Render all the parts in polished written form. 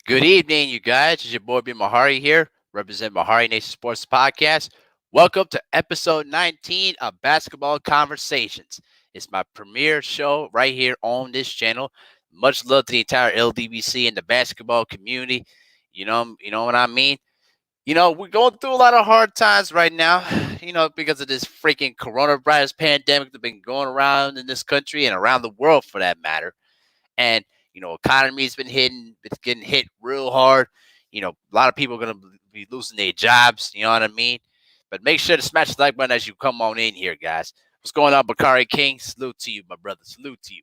Good evening, you guys. It's your boy B Mahari here, represent MehariNation Sports Podcast. Welcome to episode 19 of Basketball Conversations. It's my premiere show right here on this channel. Much love to the entire LDBC and the basketball community. You know what I mean? We're going through a lot of hard times right now, because of this freaking coronavirus pandemic that's been going around in this country and around the world for that matter. And economy's been it's getting hit real hard. A lot of people are gonna be losing their jobs. You know what I mean? But make sure to smash the like button as you come on in here, guys. What's going on, Bakari King? Salute to you, my brother. Salute to you.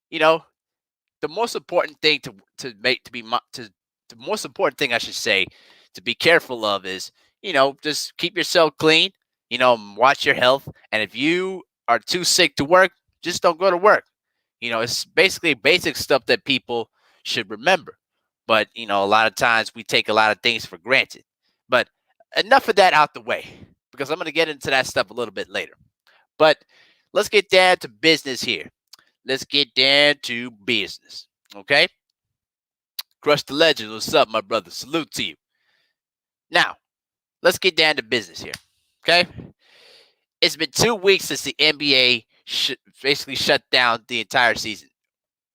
You know, the most important thing to make to be to the most important thing I should say to be careful of is just keep yourself clean. Watch your health, and if you are too sick to work, just don't go to work. It's basically basic stuff that people should remember. But, a lot of times we take a lot of things for granted. But enough of that out the way because I'm going to get into that stuff a little bit later. But let's get down to business here. Let's get down to business. Okay? Crush the Legend. What's up, my brother? Salute to you. Now, let's get down to business here. Okay? It's been 2 weeks since the NBA basically shut down the entire season.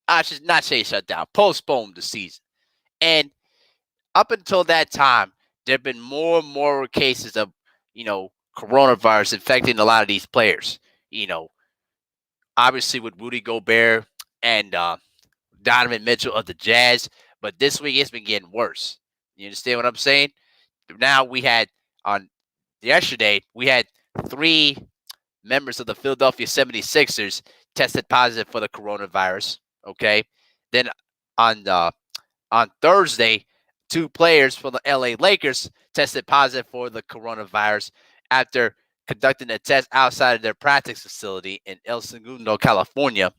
I should not say shut down, postponed the season. And up until that time, there have been more and more cases of, coronavirus infecting a lot of these players. You know, Obviously with Rudy Gobert and Donovan Mitchell of the Jazz. But this week it's been getting worse. You understand what I'm saying? Now on yesterday, we had three members of the Philadelphia 76ers tested positive for the coronavirus. Okay. Then on on Thursday, two players from the LA Lakers tested positive for the coronavirus after conducting a test outside of their practice facility in El Segundo, California.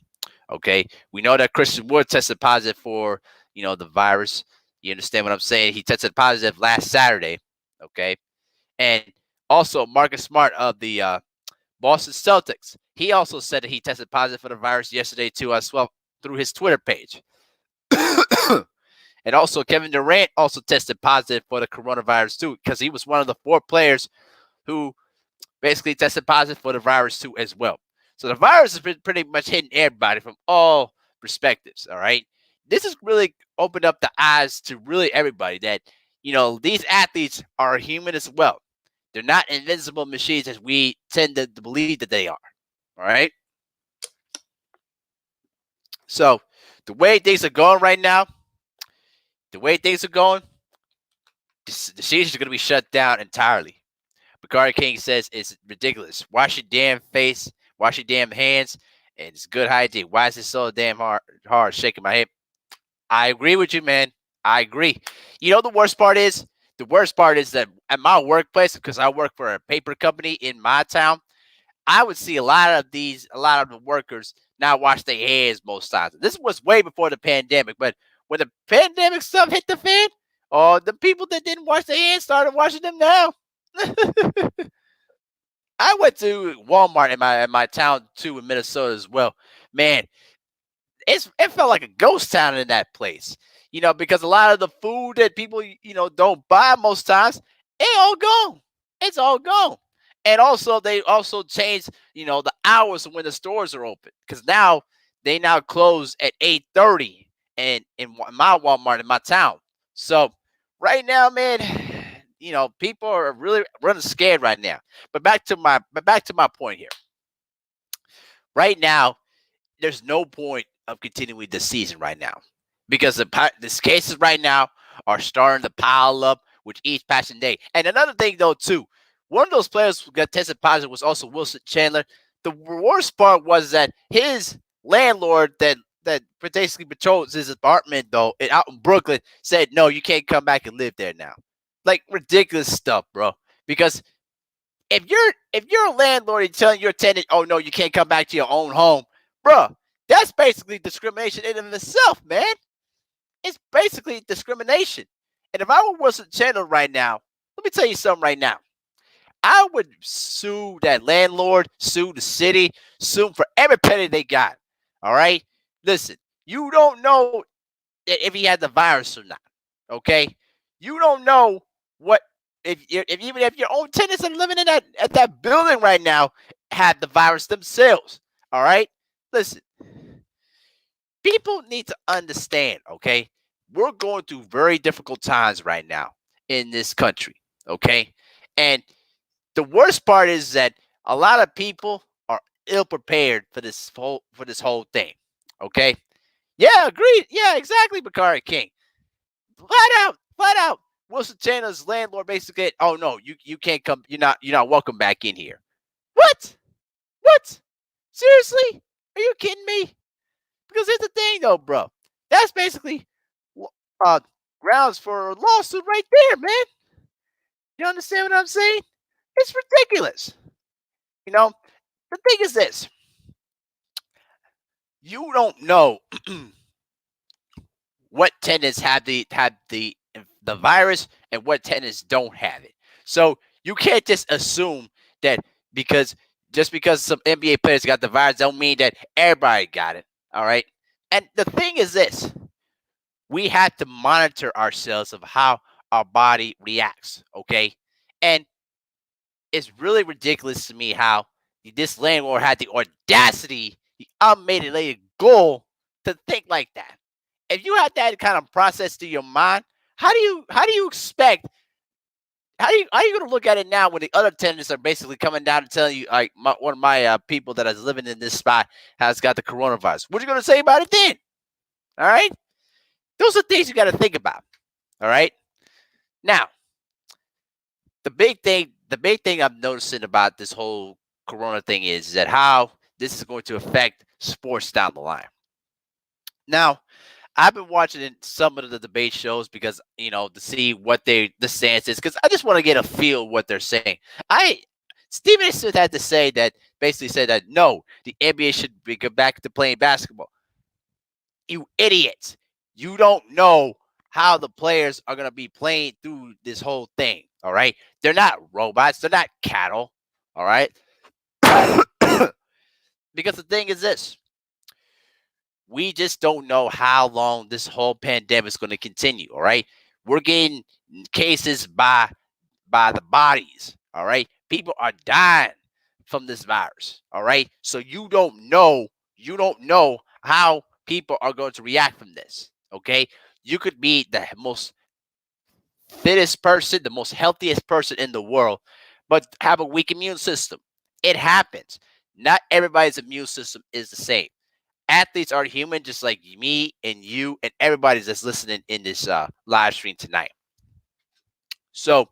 Okay. We know that Christian Wood tested positive for, the virus. You understand what I'm saying? He tested positive last Saturday. Okay. And also Marcus Smart of the Boston Celtics. He also said that he tested positive for the virus yesterday too, as well through his Twitter page. And also Kevin Durant also tested positive for the coronavirus too, because he was one of the four players who basically tested positive for the virus too as well. So the virus has been pretty much hitting everybody from all perspectives. All right. This has really opened up the eyes to really everybody that, these athletes are human as well. They're not invincible machines as we tend to believe that they are. All right. So the way things are going right now, the season's going to be shut down entirely. Bakari King says it's ridiculous. Wash your damn face, wash your damn hands, and it's good hygiene. Why is it so damn hard? Shaking my head. I agree with you, man. I agree. The worst part is? The worst part is that at my workplace, because I work for a paper company in my town, I would see a lot of the workers not wash their hands most times. This was way before the pandemic, but when the pandemic stuff hit the fan, the people that didn't wash their hands started washing them now. I went to Walmart in my town too in Minnesota as well. Man, it felt like a ghost town in that place. Because a lot of the food that people don't buy most times, all gone. It's all gone. And also they also changed the hours of when the stores are open because now they now close at 8:30 and in my Walmart in my town. So right now, man, people are really running scared right now. But back to my point here. Right now, there's no point of continuing the season right now because the cases right now are starting to pile up with each passing day. And another thing, though, too, one of those players who got tested positive was also Wilson Chandler. The worst part was that his landlord that basically patrols his apartment though out in Brooklyn said, no, you can't come back and live there now. Like ridiculous stuff, bro. Because if you're a landlord and telling your tenant, oh no, you can't come back to your own home, bro, that's basically discrimination in and of itself, man. It's basically discrimination. And if I were Wilson Chandler right now, let me tell you something right now. I would sue that landlord, sue the city, sue them for every penny they got. All right? Listen, you don't know if he had the virus or not. Okay, you don't know what if even if your own tenants are living in that building right now had the virus themselves. All right, listen, people need to understand. Okay, we're going through very difficult times right now in this country. Okay, and the worst part is that a lot of people are ill prepared for this whole thing. Okay, yeah, agreed. Yeah, exactly, Bakari King. Flat out. Wilson Chandler's landlord basically said, "Oh no, you can't come. You're not welcome back in here." What? What? Seriously? Are you kidding me? Because here's the thing, though, bro. That's basically uh grounds for a lawsuit right there, man. You understand what I'm saying? It's ridiculous. You know, the thing is this: you don't know what tenants have the virus and what tenants don't have it. So you can't just assume that because just because some NBA players got the virus don't mean that everybody got it. All right. And the thing is this: we have to monitor ourselves of how our body reacts. Okay. And it's really ridiculous to me how this landlord had the audacity, the unmitigated goal to think like that. If you have that kind of process to your mind, how do you expect how are you going to look at it now when the other tenants are basically coming down and telling you like one of my people that is living in this spot has got the coronavirus? What are you going to say about it then? All right, those are things you got to think about. All right, now the big thing I'm noticing about this whole corona thing is that how this is going to affect sports down the line. Now, I've been watching some of the debate shows because to see what the stance is because I just want to get a feel of what they're saying. I Stephen Smith had to say that basically said that no, the NBA should go back to playing basketball. You idiots! You don't know how the players are gonna be playing through this whole thing. All right, they're not robots. They're not cattle. All right, because the thing is this: we just don't know how long this whole pandemic is going to continue. All right, we're getting cases by the bodies. All right, people are dying from this virus. All right, so you don't know how people are going to react from this. Okay, you could be the most fittest person, the most healthiest person in the world, but have a weak immune system. It happens. Not everybody's immune system is the same. Athletes are human, just like me and you and everybody that's listening in this live stream tonight. So,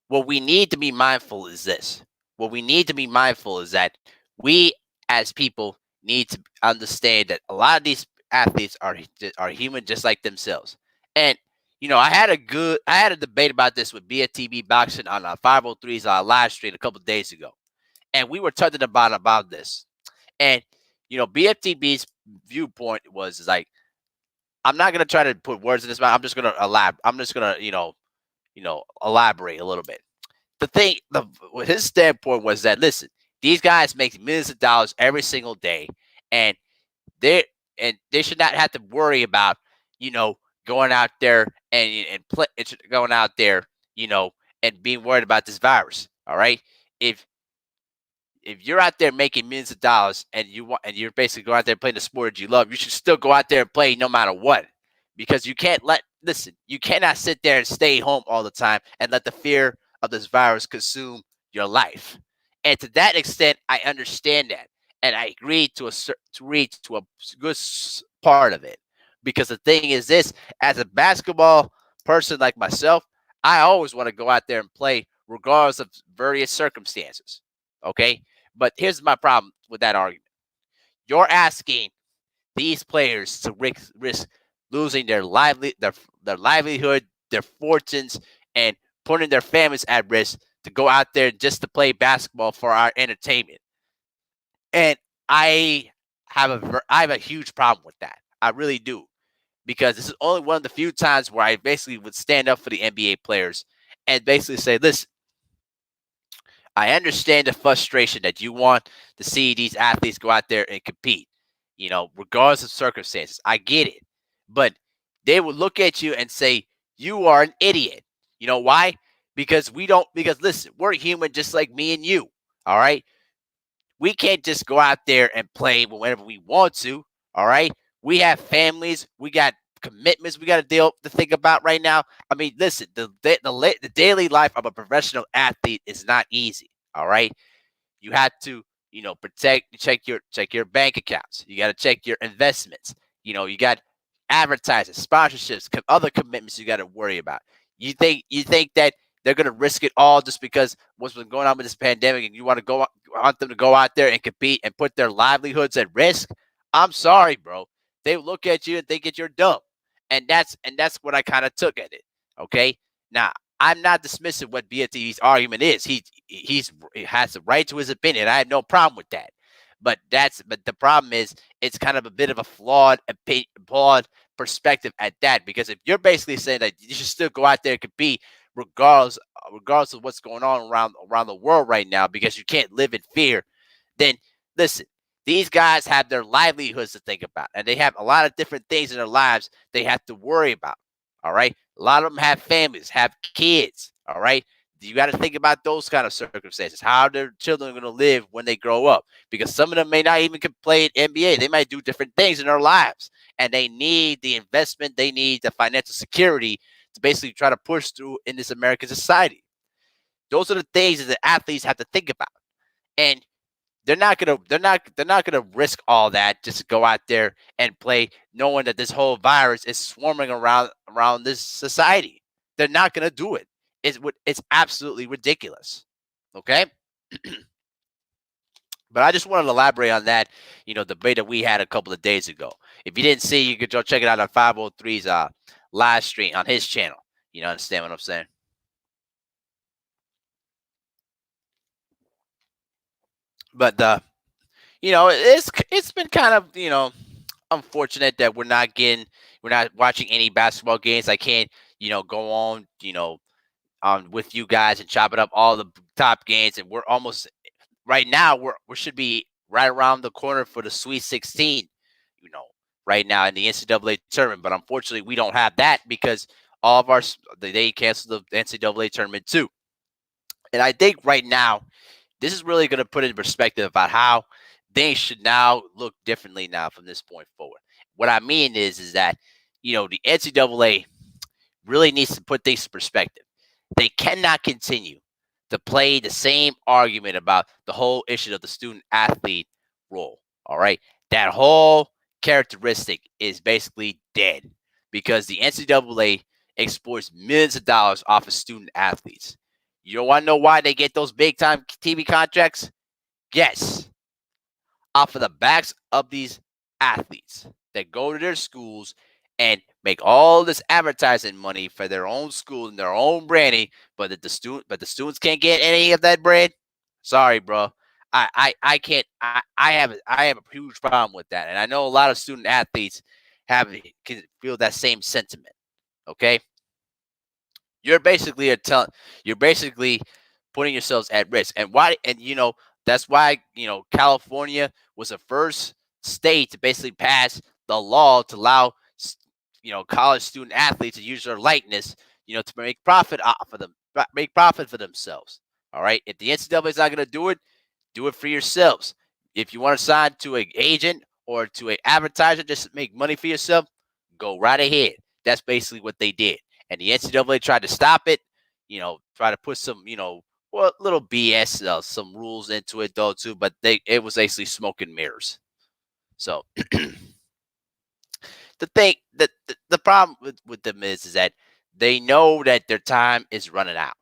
what we need to be mindful is this. What we need to be mindful is that we, as people, need to understand that a lot of these athletes are human, just like themselves. And I had a debate about this with BFTB Boxing on 503's live stream a couple of days ago, and we were talking about this. And BFTB's viewpoint was like, I'm not gonna try to put words in this mouth. I'm just gonna elaborate. I'm just gonna elaborate a little bit. The thing, his standpoint was that listen, these guys make millions of dollars every single day, and they they should not have to worry about you know going out there going out there you know and being worried about this virus. All right, if if you're out there making millions of dollars and you're basically going out there playing the sport that you love, you should still go out there and play no matter what. Because you cannot sit there and stay home all the time and let the fear of this virus consume your life. And to that extent, I understand that. And I agree to a good part of it. Because the thing is this, as a basketball person like myself, I always want to go out there and play regardless of various circumstances. Okay? But here's my problem with that argument. You're asking these players to risk losing their livelihood, their fortunes, and putting their families at risk to go out there just to play basketball for our entertainment. And I I have a huge problem with that. I really do because this is only one of the few times where I basically would stand up for the NBA players and basically say, "Listen, I understand the frustration that you want to see these athletes go out there and compete, regardless of circumstances. I get it. But they will look at you and say, "You are an idiot." You know why? Because we don't, because listen, we're human just like me and you. All right. We can't just go out there and play whenever we want to. All right. We have families. We got commitments we got to deal to think about right now. I mean, listen, the daily life of a professional athlete is not easy. All right. You have to, protect, check your bank accounts. You got to check your investments. You got advertising, sponsorships, other commitments you got to worry about. You think that they're going to risk it all just because what's been going on with this pandemic, and you want them to go out there and compete and put their livelihoods at risk? I'm sorry, bro. They look at you and think that you're dumb, and that's what I kind of took at it. Okay, now I'm not dismissing what BFTV's argument is. He has the right to his opinion. I have no problem with that. But the problem is it's kind of a bit of a flawed perspective at that, because if you're basically saying that you should still go out there and compete regardless of what's going on around the world right now, because you can't live in fear, then listen, these guys have their livelihoods to think about, and they have a lot of different things in their lives they have to worry about. All right. A lot of them have families, have kids. All right. You got to think about those kind of circumstances. How their children are going to live when they grow up, because some of them may not even play in NBA. They might do different things in their lives, and they need the investment. They need the financial security to basically try to push through in this American society. Those are the things that the athletes have to think about, and they're not gonna risk all that just to go out there and play, knowing that this whole virus is swarming around this society. They're not gonna do it. It's absolutely ridiculous. Okay. But I just wanted to elaborate on that, debate that we had a couple of days ago. If you didn't see, you could go check it out on 503's live stream on his channel. You know, understand what I'm saying? But it's been kind of, unfortunate that we're not watching any basketball games. I can't, go on, with you guys and chop it up all the top games, and we're almost right now. We should be right around the corner for the Sweet 16. You know, right now in the NCAA tournament, but unfortunately we don't have that because all of they canceled the NCAA tournament too. And I think right now this is really going to put in perspective about how they should now look differently now from this point forward. What I mean is that the NCAA really needs to put things in perspective. They cannot continue to play the same argument about the whole issue of the student athlete role. All right, that whole characteristic is basically dead because the NCAA exports millions of dollars off of student athletes. You don't want to know why they get those big time TV contracts? Yes, off of the backs of these athletes that go to their schools and make all this advertising money for their own school and their own branding, but the students can't get any of that bread. Sorry, bro. I can't. I have a huge problem with that, and I know a lot of student athletes can feel that same sentiment. Okay, you're basically you're basically putting yourselves at risk. And why, and that's why California was the first state to basically pass the law to allow college student athletes to use their likeness, to make profit off of them, make profit for themselves. All right, if the NCAA is not going to do it for yourselves. If you want to sign to an agent or to an advertiser just to make money for yourself, go right ahead. That's basically what they did. And the NCAA tried to stop it, try to put some, well, little BS, some rules into it though too, but it was basically smoke and mirrors. So the problem with them is that they know that their time is running out.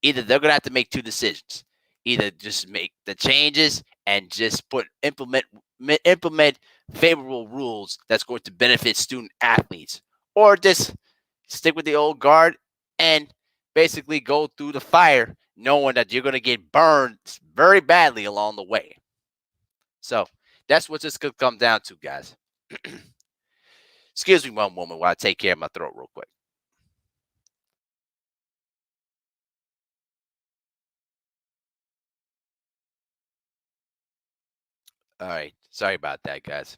Either they're gonna have to make two decisions: either just make the changes and just implement favorable rules that's going to benefit student athletes, or just stick with the old guard and basically go through the fire knowing that you're going to get burned very badly along the way. So that's what this could come down to, guys. Excuse me one moment while I take care of my throat real quick. All right. Sorry about that, guys.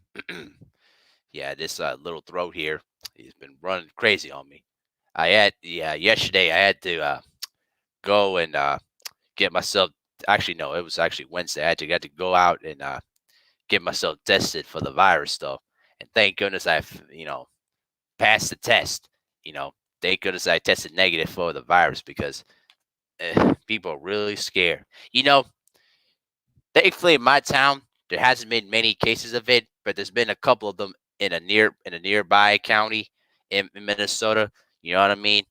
Yeah, this little throat here. He's been running crazy on me. I had yesterday I had to go and get myself. Actually, no, it was actually Wednesday. I had to get to go out and get myself tested for the virus though, and thank goodness I passed the test. You know, thank goodness I tested negative for the virus because people are really scared. You know, thankfully in my town there hasn't been many cases of it, but there's been a couple of them in a nearby county in Minnesota. You know what I mean?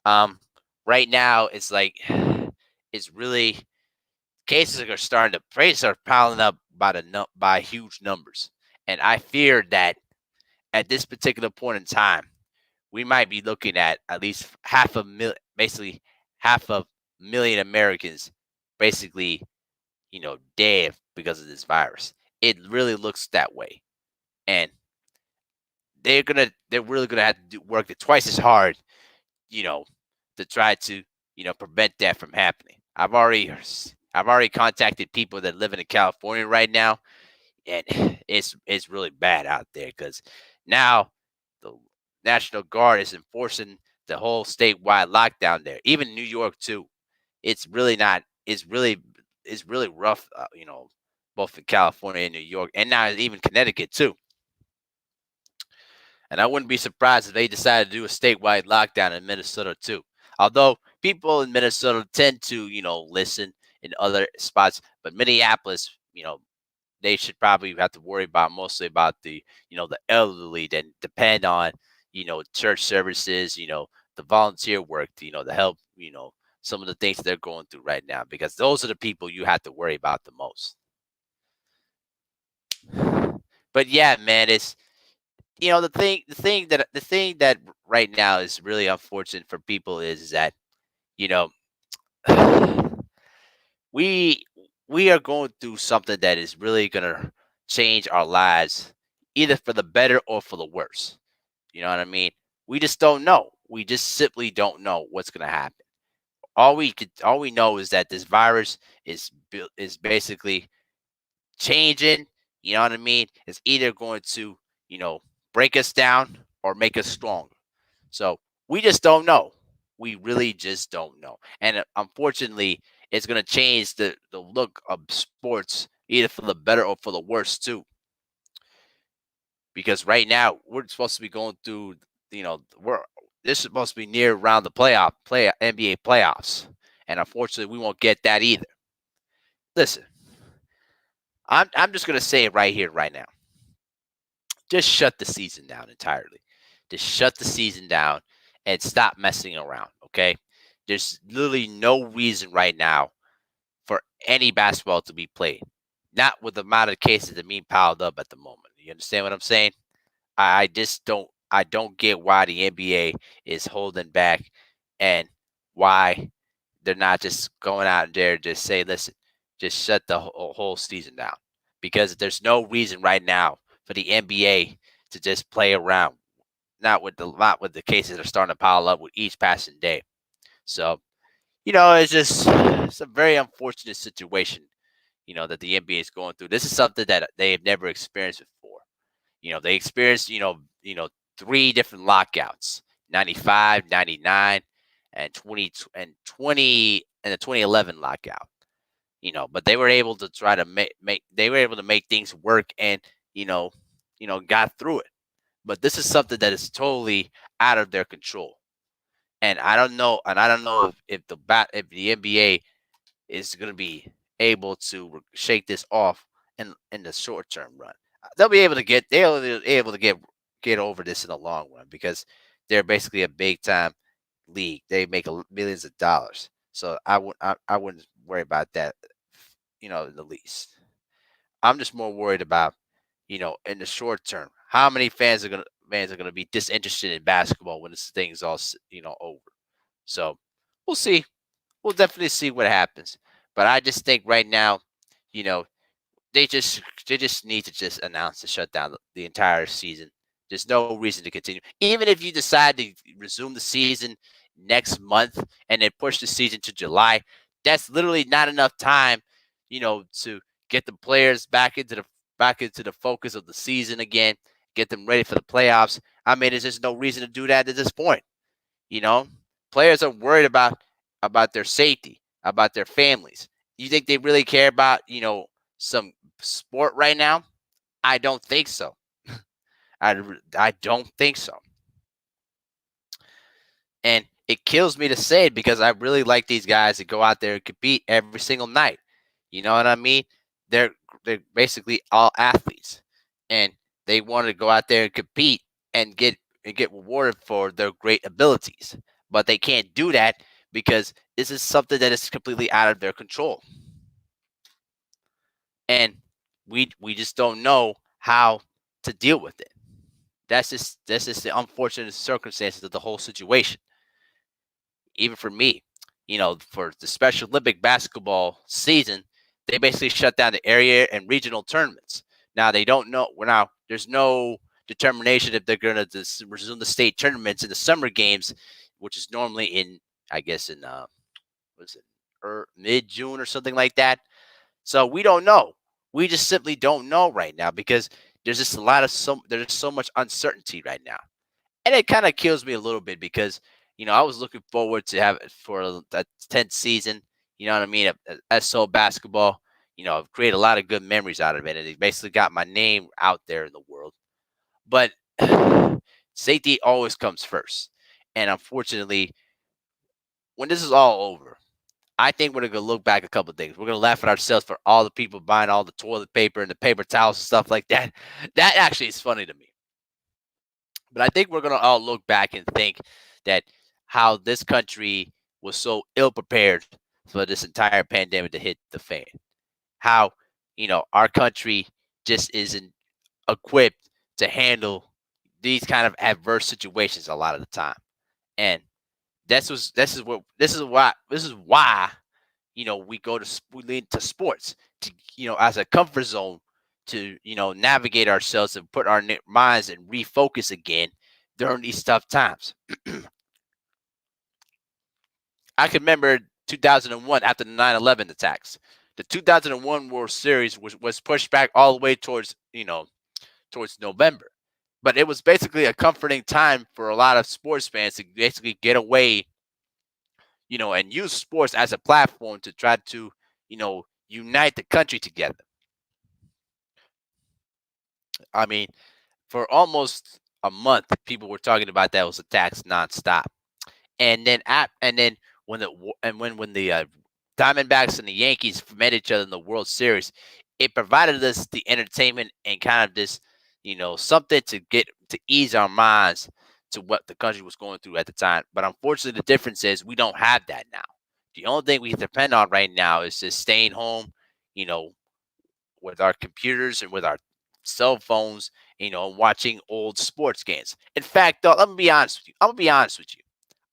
Um, right now it's like it's really cases are piling up by huge numbers, and I fear that at this particular point in time, we might be looking at least basically half a million Americans, basically, dead because of this virus. It really looks that way, and they're really gonna have to work it twice as hard, you know, to try to prevent that from happening. I've already contacted people that live in California right now, and it's really bad out there because now the National Guard is enforcing the whole statewide lockdown there. Even New York too. It's really not. It's really rough. Both in California and New York, and now even Connecticut too. And I wouldn't be surprised if they decided to do a statewide lockdown in Minnesota too. Although people in Minnesota tend to, listen in other spots, but Minneapolis, they should probably have to worry about mostly about the elderly that depend on, church services, the volunteer work, the help, some of the things they're going through right now, because those are the people you have to worry about the most. But yeah, man, it's the thing that right now is really unfortunate for people is that you know we we are going through something that is really gonna change our lives either for the better or for the worse. You know what I mean? We just don't know. We just simply don't know what's gonna happen. All we know is that this virus is basically changing. You know what I mean? It's either going to, you know, break us down or make us stronger. So we just don't know. We really just don't know. And unfortunately, it's going to change the look of sports either for the better or for the worse, too. Because right now, we're supposed to be going through, we're this is supposed to be near around the NBA playoffs. And unfortunately, we won't get that either. Listen, I'm just going to say it right here, right now. Just shut the season down entirely. Just shut the season down and stop messing around, okay? There's literally no reason right now for any basketball to be played. Not with the amount of cases that are being piled up at the moment. You understand what I'm saying? I just don't get why the NBA is holding back and why they're not just going out there to say, listen, just shut the whole season down. Because there's no reason right now for the NBA to just play around. Not with the cases that are starting to pile up with each passing day. So, it's a very unfortunate situation, that the NBA is going through. This is something that they have never experienced before. They experienced, three different lockouts: 95, 99, and 20 and the 2011 lockout. But they were able to try to make things work and, got through it. But this is something that is totally out of their control. And I don't know if the NBA is going to be able to shake this off in the short term run. They'll be able to get over this in the long run because they're basically a big time league. They make millions of dollars. So I wouldn't worry about that, in the least. I'm just more worried about, in the short term, how many fans are gonna be disinterested in basketball when this thing's all over. So we'll see. We'll definitely see what happens. But I just think right now, you know, they just need to just announce to shut down the entire season. There's no reason to continue. Even if you decide to resume the season next month and then push the season to July, that's literally not enough time, to get the players back into the focus of the season again. get them ready for the playoffs. I mean, there's just no reason to do that at this point. You know, players are worried about their safety, about their families. You think they really care about some sport right now? I don't think so. I don't think so. And it kills me to say it because I really like these guys to go out there and compete every single night. You know what I mean? They're they're basically all athletes, and they want to go out there and compete and get rewarded for their great abilities. But they can't do that because this is something that is completely out of their control, and we just don't know how to deal with it. That's just the unfortunate circumstances of the whole situation. Even for me, for the Special Olympic basketball season, they basically shut down the area and regional tournaments. Now they don't know. Well, now there's no determination if they're going to resume the state tournaments in the summer games, which is normally in, I guess, in what is it, mid June or something like that. So we don't know. We just simply don't know right now because there's just a lot of there's so much uncertainty right now, and it kind of kills me a little bit because I was looking forward to have it for that 10th season. You know what I mean? SO basketball. I've created a lot of good memories out of it, and it basically got my name out there in the world. But safety always comes first, and unfortunately, when this is all over, I think we're gonna look back a couple of things. We're gonna laugh at ourselves for all the people buying all the toilet paper and the paper towels and stuff like that. That actually is funny to me. But I think we're going to all look back and think that how this country was so ill prepared for this entire pandemic to hit the fan. How, our country just isn't equipped to handle these kind of adverse situations a lot of the time. And this is why we lean to sports to as a comfort zone to navigate ourselves and put our minds and refocus again during these tough times. I can remember 2001 after the 9/11 attacks. The 2001 World Series was pushed back all the way towards November. But it was basically a comforting time for a lot of sports fans to basically get away, and use sports as a platform to try to, unite the country together. I mean, for almost a month, people were talking about those attacks nonstop. And then when the Diamondbacks and the Yankees met each other in the World Series, it provided us the entertainment and kind of this, something to get to ease our minds to what the country was going through at the time. But unfortunately, the difference is we don't have that now. The only thing we depend on right now is just staying home, you know, with our computers and with our cell phones, watching old sports games. In fact, though, let me be honest with you. I'm gonna be honest with you.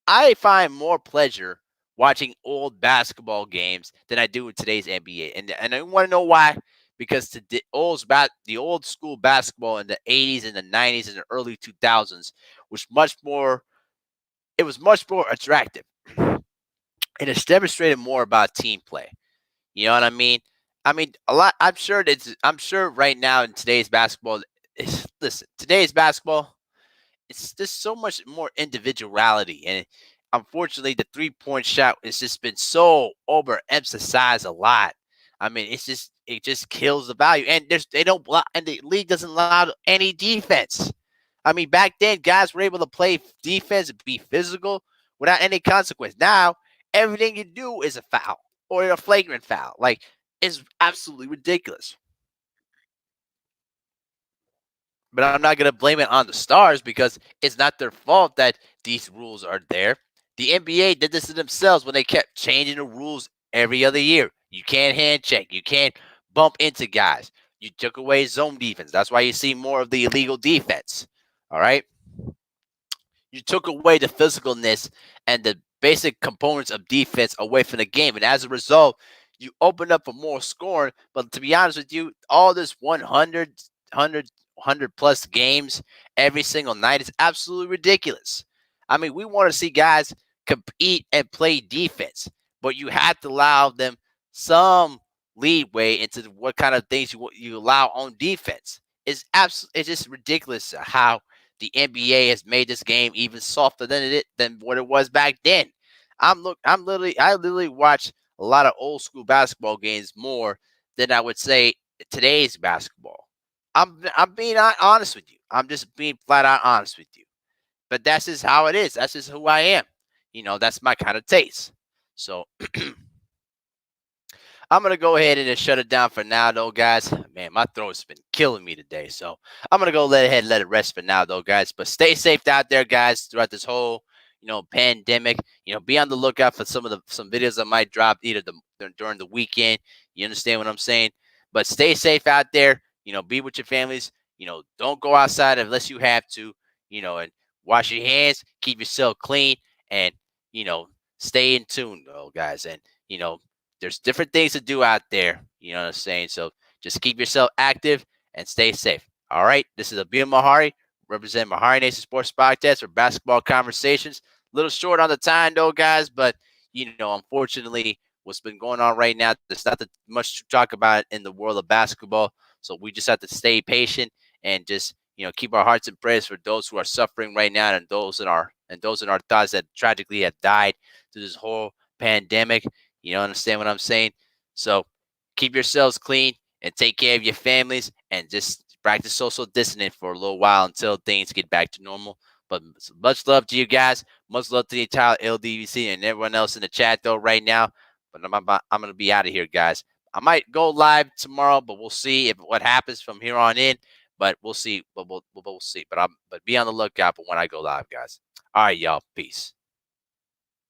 I find more pleasure watching old basketball games than I do in today's NBA. And I want to know why? Because the old school basketball in the 80s and the 90s and the early 2000s was much more it was much more attractive. And it's demonstrated more about team play. You know what I mean? I mean, a lot. I'm sure right now in today's basketball, listen, today's basketball, it's just so much more individuality, and unfortunately, the 3-point shot has just been so overemphasized a lot. I mean, it just kills the value, and they don't block, and the league doesn't allow any defense. I mean, back then, guys were able to play defense and be physical without any consequence. Now, everything you do is a foul or a flagrant foul. Like, it's absolutely ridiculous. But I'm not going to blame it on the stars because it's not their fault that these rules are there. The NBA did this to themselves when they kept changing the rules every other year. You can't hand check. You can't bump into guys. You took away zone defense. That's why you see more of the illegal defense. All right. You took away the physicalness and the basic components of defense away from the game. And as a result, you open up for more scoring. But to be honest with you, all this 100 plus games every single night is absolutely ridiculous. I mean, we want to see guys compete and play defense, but you have to allow them some leeway into what kind of things you allow on defense. it's just ridiculous how the NBA has made this game even softer than what it was back then. I literally watch a lot of old school basketball games more than I would say today's basketball. I'm being honest with you. I'm just being flat out honest with you. But that's just how it is. That's just who I am. That's my kind of taste. So I'm gonna go ahead and just shut it down for now, though, guys. Man, my throat's been killing me today, so I'm gonna go let it rest for now, though, guys. But stay safe out there, guys, throughout this whole pandemic. Be on the lookout for some videos that might drop either during the weekend. You understand what I'm saying? But stay safe out there. Be with your families. Don't go outside unless you have to. And wash your hands, keep yourself clean, and you know stay in tune, though, guys. And you know there's different things to do out there. You know what I'm saying? So just keep yourself active and stay safe. All right. This is Abir Mahari, represent MehariNation Sports Podcast for basketball conversations. A little short on the time, though, guys, but unfortunately, what's been going on right now, there's not that much to talk about in the world of basketball. So we just have to stay patient and just keep our hearts and prayers for those who are suffering right now, and those in our thoughts that tragically have died through this whole pandemic. You understand what I'm saying? So keep yourselves clean and take care of your families, and just practice social distancing for a little while until things get back to normal. But much love to you guys. Much love to the entire LDVC and everyone else in the chat, though, right now. But I'm going to be out of here, guys. I might go live tomorrow, but we'll see what happens from here on in. But we'll see. But we'll see. But be on the lookout for when I go live, guys. All right, y'all. Peace.